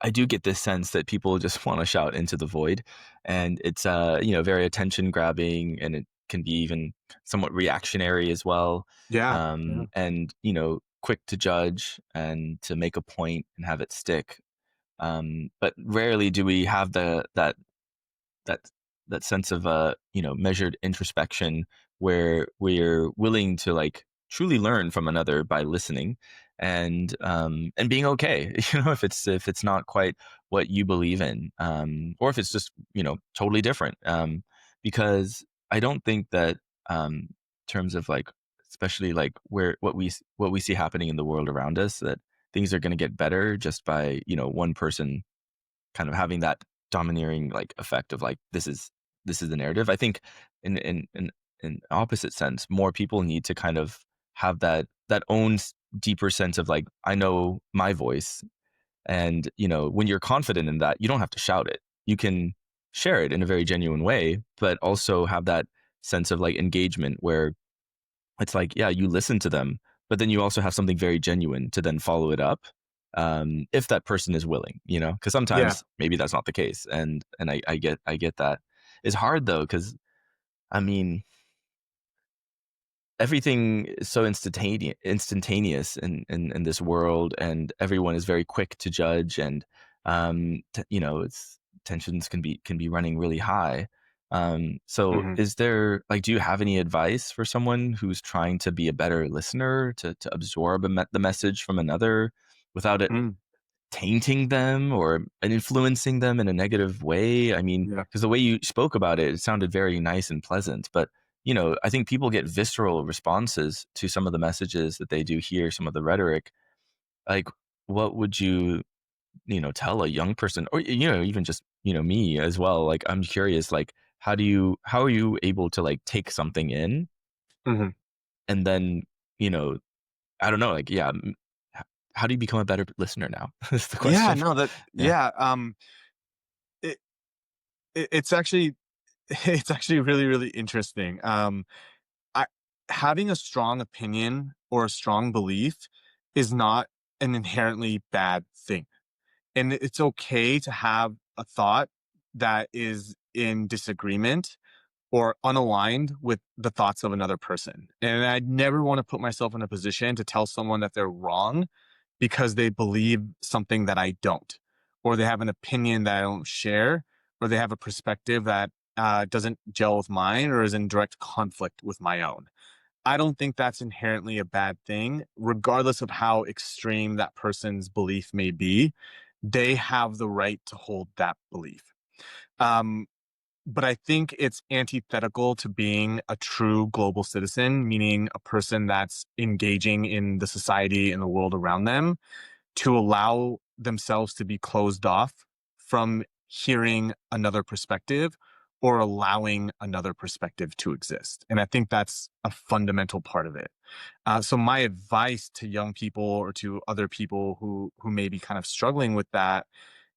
I do get this sense that people just want to shout into the void, and it's very attention grabbing, and it can be even somewhat reactionary as well. Yeah. Yeah. And quick to judge and to make a point and have it stick. But rarely do we have that that sense of measured introspection, where we're willing to like truly learn from another by listening, and being okay if it's not quite what you believe in, or if it's just totally different, because I don't think that, in terms of like, especially like where what we see happening in the world around us, that things are going to get better just by one person kind of having that domineering like effect of like, this is the narrative. I think in opposite sense, more people need to kind of have that own deeper sense of like, I know my voice. And, when you're confident in that, you don't have to shout it. You can share it in a very genuine way, but also have that sense of like engagement where it's like, yeah, you listen to them, but then you also have something very genuine to then follow it up. If that person is willing, because Yeah. sometimes maybe that's not the case. And I get that. It's hard though, because I mean, everything is so instantaneous in this world, and everyone is very quick to judge, and it's tensions can be running really high. So Hmm. is there, like, do you have any advice for someone who's trying to be a better listener, to absorb the message from another without it Mm. tainting them or influencing them in a negative way? I mean, Yeah. because the way you spoke about it, it sounded very nice and pleasant, but I think people get visceral responses to some of the messages that they do hear, some of the rhetoric. Like, what would you, tell a young person, or even just me as well? Like, I'm curious, like, how are you able to like take something in Hmm. and then, you know, I don't know, like, yeah, how do you become a better listener now? Is the Yeah. question. No, that, Yeah. yeah. It, it's actually, it's actually really, really interesting. I Having a strong opinion or a strong belief is not an inherently bad thing. And it's okay to have a thought that is in disagreement or unaligned with the thoughts of another person. And I never want to put myself in a position to tell someone that they're wrong because they believe something that I don't, or they have an opinion that I don't share, or they have a perspective that doesn't gel with mine or is in direct conflict with my own. I don't think that's inherently a bad thing, regardless of how extreme that person's belief may be. They have the right to hold that belief. Um, but I think it's antithetical to being a true global citizen, meaning a person that's engaging in the society and the world around them, to allow themselves to be closed off from hearing another perspective or allowing another perspective to exist. And I think that's a fundamental part of it. So my advice to young people or to other people who may be kind of struggling with that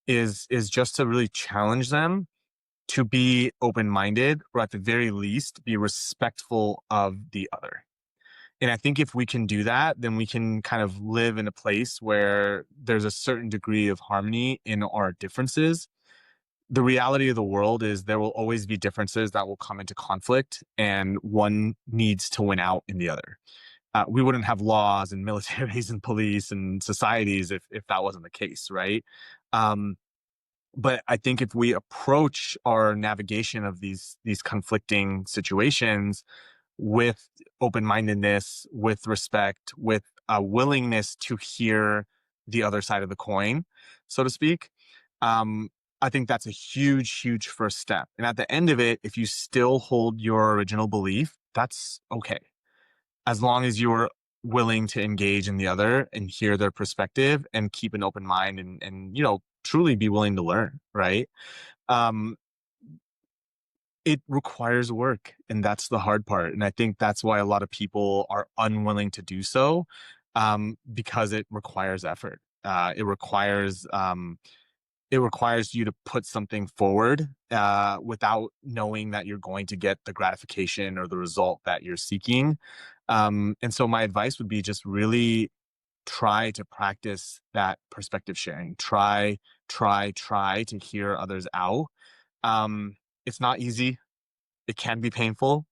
is just to really challenge them to be open-minded, or at the very least be respectful of the other. And I think if we can do that, then we can kind of live in a place where there's a certain degree of harmony in our differences. The reality of the world is there will always be differences that will come into conflict, and one needs to win out in the other. We wouldn't have laws and militaries and police and societies if that wasn't the case, right? Um, but I think if we approach our navigation of these conflicting situations with open-mindedness, with respect, with a willingness to hear the other side of the coin, so to speak, um, I think that's a huge, huge first step. And at the end of it, if you still hold your original belief, that's okay, as long as you're willing to engage in the other and hear their perspective and keep an open mind and truly be willing to learn, right? Um, it requires work, and that's the hard part. And I think that's why a lot of people are unwilling to do so, because it requires effort. It requires you to put something forward without knowing that you're going to get the gratification or the result that you're seeking. And so my advice would be just really try to practice that perspective sharing. Try to hear others out. It's not easy. It can be painful,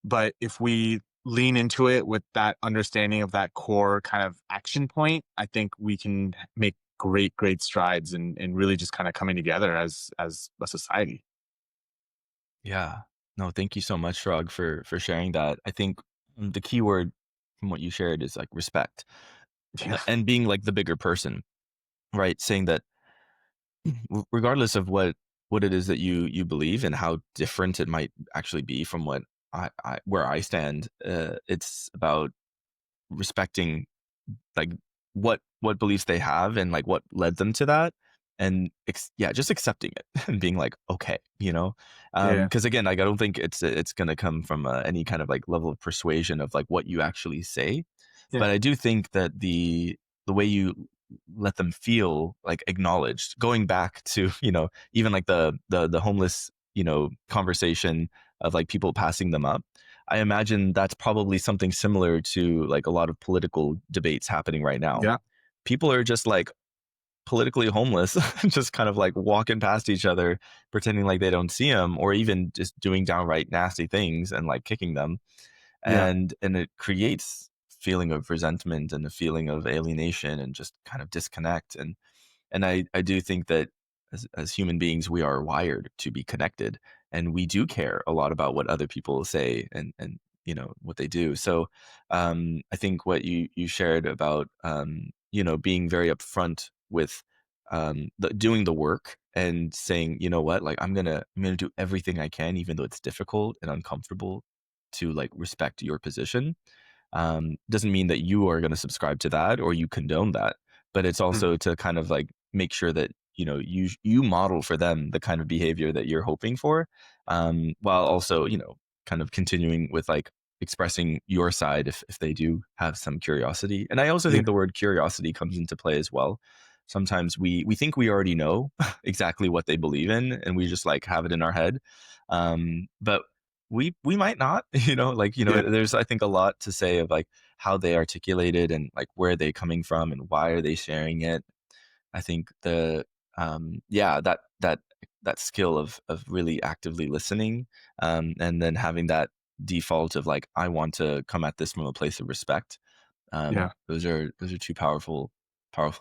but if we lean into it with that understanding of that core kind of action point, I think we can make great, great strides and really just kind of coming together as a society. Yeah. No, thank you so much, Shrug, for sharing that. I think the key word from what you shared is like respect, Yeah. and being like the bigger person, right? Saying that regardless of what it is that you believe and how different it might actually be from what I where I stand, it's about respecting like what beliefs they have and like what led them to that, and yeah, just accepting it and being like, okay, Yeah. because again, like, I don't think it's gonna come from any kind of like level of persuasion of like what you actually say. Yeah. But I do think that the way you let them feel like acknowledged, going back to, even like the homeless, conversation of like people passing them up. I imagine that's probably something similar to like a lot of political debates happening right now. Yeah. People are just like politically homeless, just kind of like walking past each other, pretending like they don't see them, or even just doing downright nasty things and like kicking them. Yeah. And it creates feeling of resentment and a feeling of alienation and just kind of disconnect. And I do think that as human beings, we are wired to be connected, and we do care a lot about what other people say and what they do. So I think what you shared about being very upfront with doing the work and saying, you know what, like I'm gonna do everything I can, even though it's difficult and uncomfortable, to like respect your position. Doesn't mean that you are going to subscribe to that or you condone that, but it's Mm. also to kind of like make sure that you model for them the kind of behavior that you're hoping for, while also kind of continuing with like expressing your side if they do have some curiosity. And I also Yeah. think the word curiosity comes into play as well. Sometimes we think we already know exactly what they believe in, and we just like have it in our head, but we might not, Yeah. there's, I think, a lot to say of like how they articulate it and like where are they coming from and why are they sharing it. I think that skill of really actively listening, and then having that default of like, I want to come at this from a place of respect. Yeah. Those are two powerful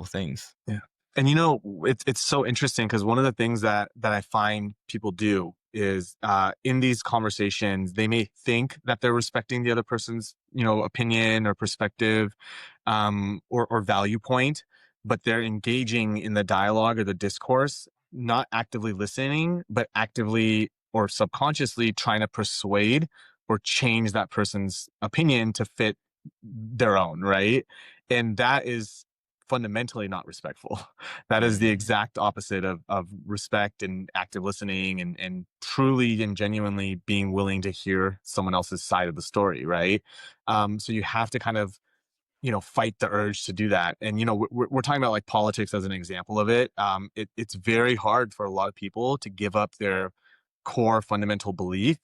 things. Yeah. And it's so interesting because one of the things that I find people do is in these conversations, they may think that they're respecting the other person's, opinion or perspective, or value point, but they're engaging in the dialogue or the discourse, not actively listening, but actively or subconsciously trying to persuade or change that person's opinion to fit their own, right? And that is fundamentally not respectful. That is the Mm. exact opposite of respect and active listening and truly and genuinely being willing to hear someone else's side of the story, right? So you have to kind of fight the urge to do that. And we're talking about like politics as an example of it. It's very hard for a lot of people to give up their core fundamental belief,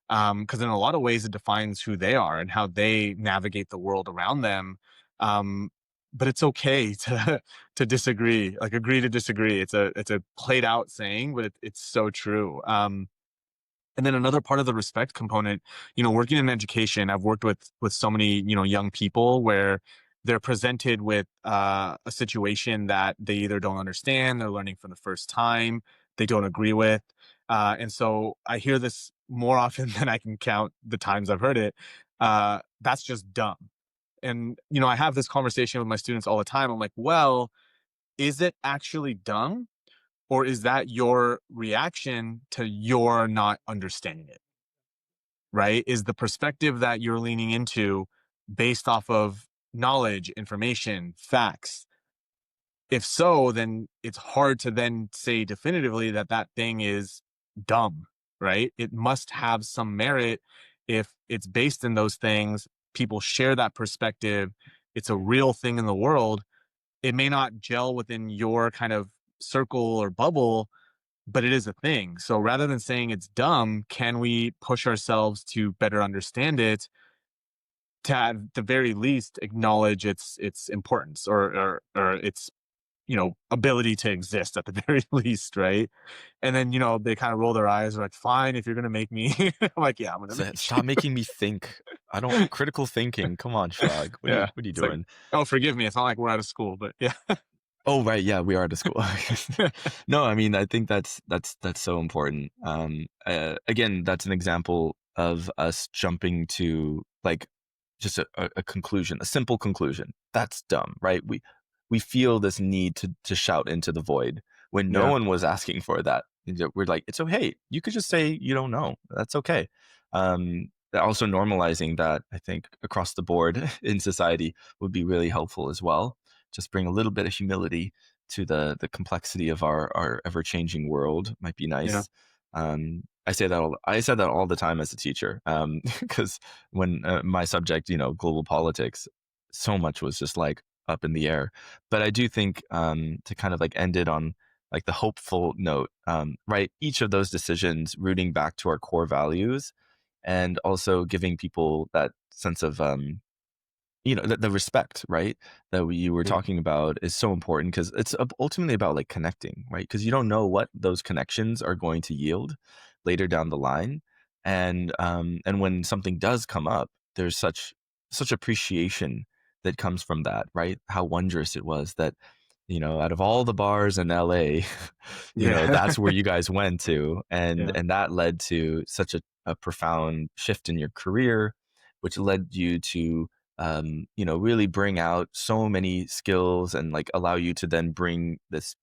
because in a lot of ways it defines who they are and how they navigate the world around them. Um, but it's okay to to disagree, like agree to disagree. It's a played out saying, but it's so true. And then another part of the respect component, working in education, I've worked with so many, young people where they're presented with a situation that they either don't understand, they're learning for the first time, they don't agree with. And so I hear this more often than I can count the times I've heard it. That's just dumb. And, I have this conversation with my students all the time. I'm like, well, is it actually dumb? Or is that your reaction to your not understanding it? Right? Is the perspective that you're leaning into based off of knowledge, information, facts? If so, then it's hard to then say definitively that that thing is dumb, right? It must have some merit if it's based in those things. People share that perspective. It's a real thing in the world. It may not gel within your kind of circle or bubble, but it is a thing. So rather than saying it's dumb, can we push ourselves to better understand it, to at the very least acknowledge its importance or its ability to exist at the very least, right? And then they kind of roll their eyes, like, fine, if you're gonna make me. I'm like, yeah, I'm gonna make Stop you. making me think. I don't critical thinking. Come on, Shrag. Yeah, What are you it's like, doing? oh, forgive me, it's not like we're out of school, but yeah. Oh, right. Yeah, we are at a school. No, I mean, I think that's so important. Again, that's an example of us jumping to like just a conclusion, a simple conclusion. That's dumb, right? We feel this need to shout into the void when no Yeah, one was asking for that. We're like, it's okay. You could just say you don't know. That's okay. Also normalizing that, I think, across the board in society would be really helpful as well. Just bring a little bit of humility to the complexity of our ever changing world might be yeah, nice. I said that all the time as a teacher, because when my subject, global politics, so much was just like up in the air. But I do think to kind of like end it on like the hopeful note, right? Each of those decisions rooting back to our core values and also giving people that sense of the respect, right, that you were Yeah. talking about is so important because it's ultimately about like connecting, right? Because you don't know what those connections are going to yield later down the line, and when something does come up, there's such appreciation that comes from that, right? How wondrous it was that out of all the bars in LA, Yeah. that's where you guys went to, and Yeah. and that led to such a profound shift in your career, which led you to really bring out so many skills and like allow you to then bring this,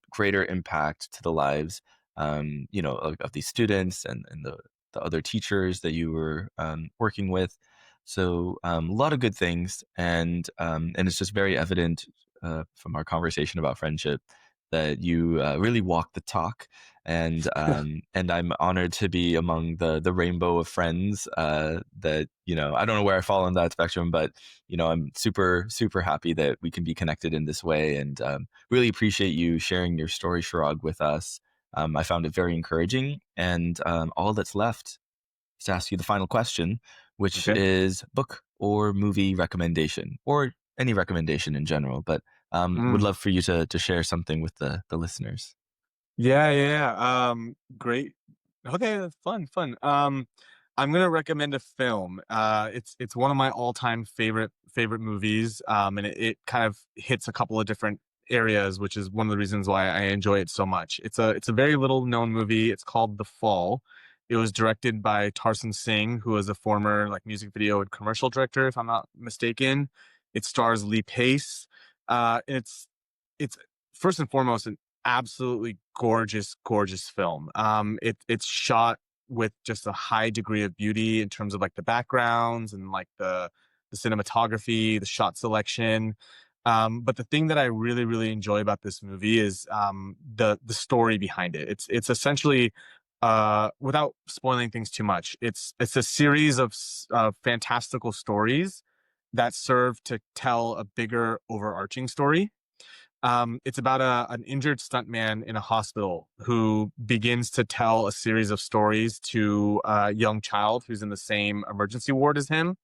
greater impact to the lives, of these students and the other teachers that you were working with. So a lot of good things, and it's just very evident from our conversation about friendship that you really walk the talk, and I'm honored to be among the rainbow of friends that I don't know where I fall on that spectrum, but I'm super super happy that we can be connected in this way, and really appreciate you sharing your story, Shirag, with us. I found it very encouraging, and all that's left is to ask you the final question, which Okay. is book or movie recommendation, or any recommendation in general. But would Mm. love for you to share something with the listeners. Yeah, yeah, yeah. Great. Okay, that's fun, fun. I'm gonna recommend a film. It's one of my all-time favorite movies. And it kind of hits a couple of different areas, which is one of the reasons why I enjoy it so much. It's a very little known movie. It's called The Fall. It was directed by Tarsan Singh, who is a former like music video and commercial director, if I'm not mistaken. It stars Lee Pace. It's first and foremost an absolutely gorgeous, gorgeous film. It's shot with just a high degree of beauty in terms of like the backgrounds and like the cinematography, the shot selection. But the thing that I really, really enjoy about this movie is the story behind it. It's essentially without spoiling things too much, it's a series of fantastical stories that serve to tell a bigger overarching story. It's about an injured stuntman in a hospital who begins to tell a series of stories to a young child who's in the same emergency ward as him,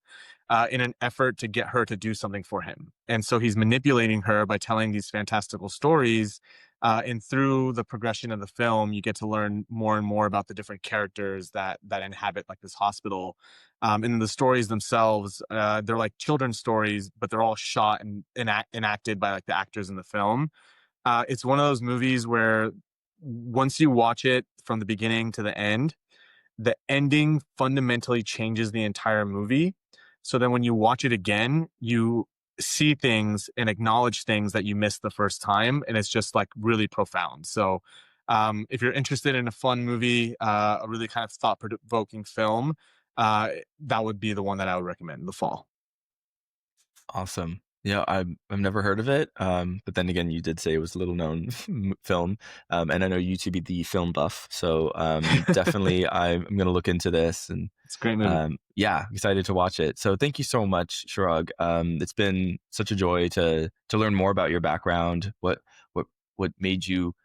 in an effort to get her to do something for him. And so he's manipulating her by telling these fantastical stories. And through the progression of the film, you get to learn more and more about the different characters that inhabit like this hospital. And the stories themselves, they're like children's stories, but they're all shot and enacted by like the actors in the film. It's one of those movies where once you watch it from the beginning to the ending fundamentally changes the entire movie. So then when you watch it again, you see things and acknowledge things that you missed the first time. And it's just like really profound. So if you're interested in a fun movie, a really kind of thought provoking film, that would be the one that I would recommend, The Fall. Awesome. Yeah, I've never heard of it. But then again, you did say it was a little known film. And I know you to be the film buff. So definitely I'm gonna look into this, and It's a great movie. yeah, excited to watch it. So thank you so much, Shirag. It's been such a joy to learn more about your background, what what made you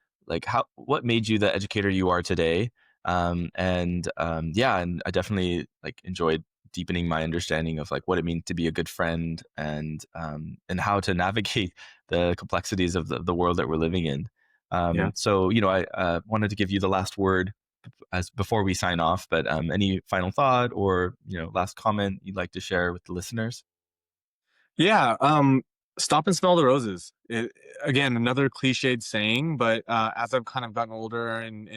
what made you the educator you are today. And yeah, and I definitely like enjoyed deepening my understanding of like what it means to be a good friend, and how to navigate the complexities of the world that we're living in. Yeah. So I wanted to give you the last word as before we sign off, but any final thought or last comment you'd like to share with the listeners? Yeah. Stop and smell the roses. Again, another cliched saying, but as I've kind of gotten older and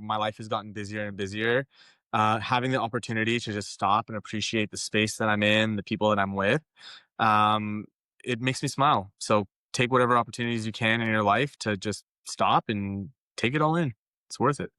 my life has gotten busier and busier, having the opportunity to just stop and appreciate the space that I'm in, the people that I'm with, um, it makes me smile. So take whatever opportunities you can in your life to just stop and take it all in. It's worth it.